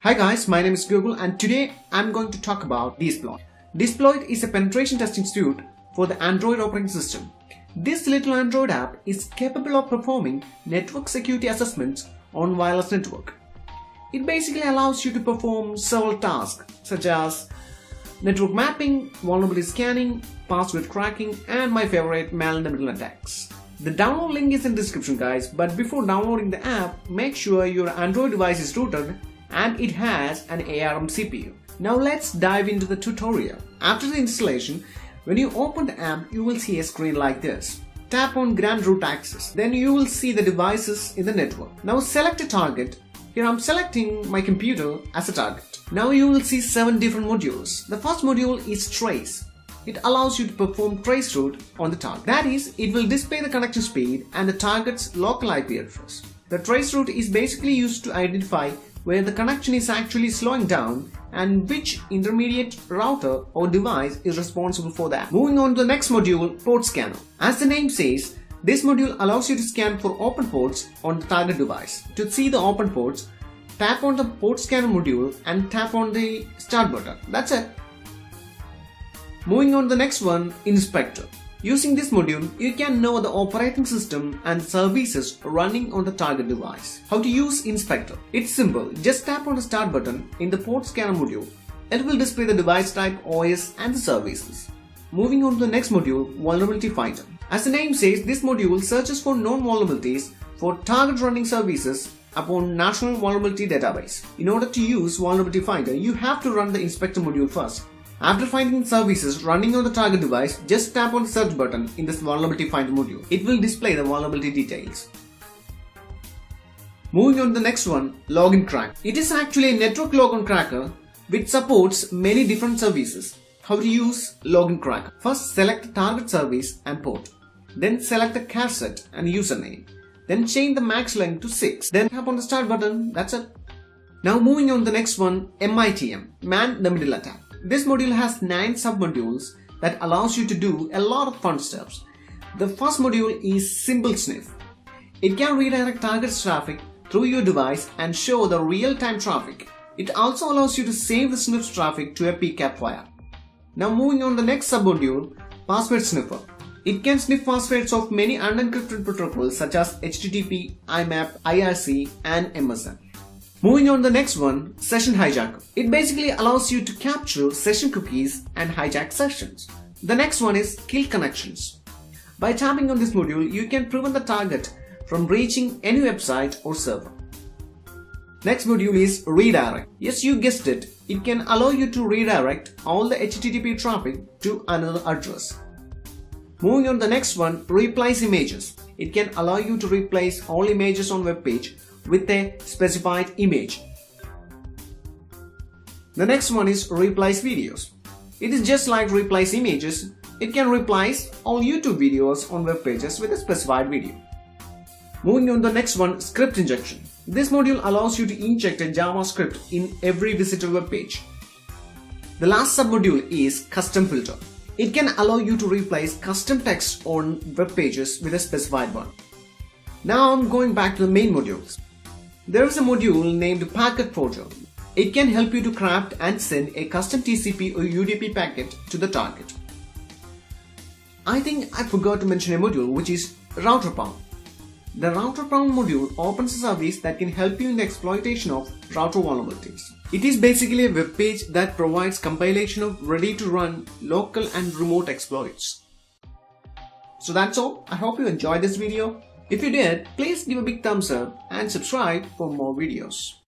Hi guys, my name is Google and today I'm going to talk about dSploit. dSploit is a penetration testing suite for the Android operating system. This little Android app is capable of performing network security assessments on wireless network. It basically allows you to perform several tasks such as network mapping, vulnerability scanning, password cracking, and my favorite, man-in-the-middle attacks. The download link is in the description guys, but before downloading the app, make sure your Android device is rooted and it has an ARM CPU. Now let's dive into the tutorial. After the installation, when you open the app, you will see a screen like this. Tap on Grant Root Access. Then you will see the devices in the network. Now select a target. Here I'm selecting my computer as a target. Now you will see 7 different modules. The first module is Trace. It allows you to perform trace route on the target. That is, it will display the connection speed and the target's local IP address. The trace route is basically used to identify where the connection is actually slowing down and which intermediate router or device is responsible for that. Moving on to the next module, Port Scanner. As the name says, this module allows you to scan for open ports on the target device. To see the open ports, tap on the Port Scanner module and tap on the Start button. That's it. Moving on to the next one, Inspector. Using this module, you can know the operating system and services running on the target device. How to use Inspector? It's simple. Just tap on the Start button in the Port Scanner module. It will display the device type, OS, and the services. Moving on to the next module, Vulnerability Finder. As the name says, this module searches for known vulnerabilities for target running services upon National Vulnerability Database. In order to use Vulnerability Finder, you have to run the Inspector module first. After finding services running on the target device, just tap on the search button in this Vulnerability Finder module. It will display the vulnerability details. Moving on to the next one, Login Crack. It is actually a network login cracker which supports many different services. How to use Login Cracker? First, select the target service and port. Then select the cassette and username. Then change the max length to 6. Then tap on the Start button. That's it. Now moving on to the next one, MITM, Man-in-the-Middle Attack. This module has 9 submodules that allows you to do a lot of fun stuff. The first module is Symbol Sniff. It can redirect target traffic through your device and show the real-time traffic. It also allows you to save the sniffed traffic to a PCAP file. Now moving on to the next submodule, Password Sniffer. It can sniff passwords of many unencrypted protocols such as HTTP, IMAP, IRC, and MSN. Moving on to the next one, Session Hijacker. It basically allows you to capture session cookies and hijack sessions. The next one is Kill Connections. By tapping on this module, you can prevent the target from reaching any website or server. Next module is Redirect. Yes, you guessed it. It can allow you to redirect all the HTTP traffic to another address. Moving on to the next one, Replace Images. It can allow you to replace all images on web page with a specified image. The next one is Replace Videos. It is just like Replace Images. It can replace all YouTube videos on web pages with a specified video. Moving on to the next one, Script Injection. This module allows you to inject a JavaScript in every visitor web page. The last submodule is Custom Filter. It can allow you to replace custom text on web pages with a specified one. Now I'm going back to the main modules. There is a module named Packet Forger. It can help you to craft and send a custom TCP or UDP packet to the target. I think I forgot to mention a module which is Router Pound. The Router Pound module opens a service that can help you in the exploitation of router vulnerabilities. It is basically a web page that provides compilation of ready-to-run local and remote exploits. So that's all. I hope you enjoyed this video. If you did, please give a big thumbs up and subscribe for more videos.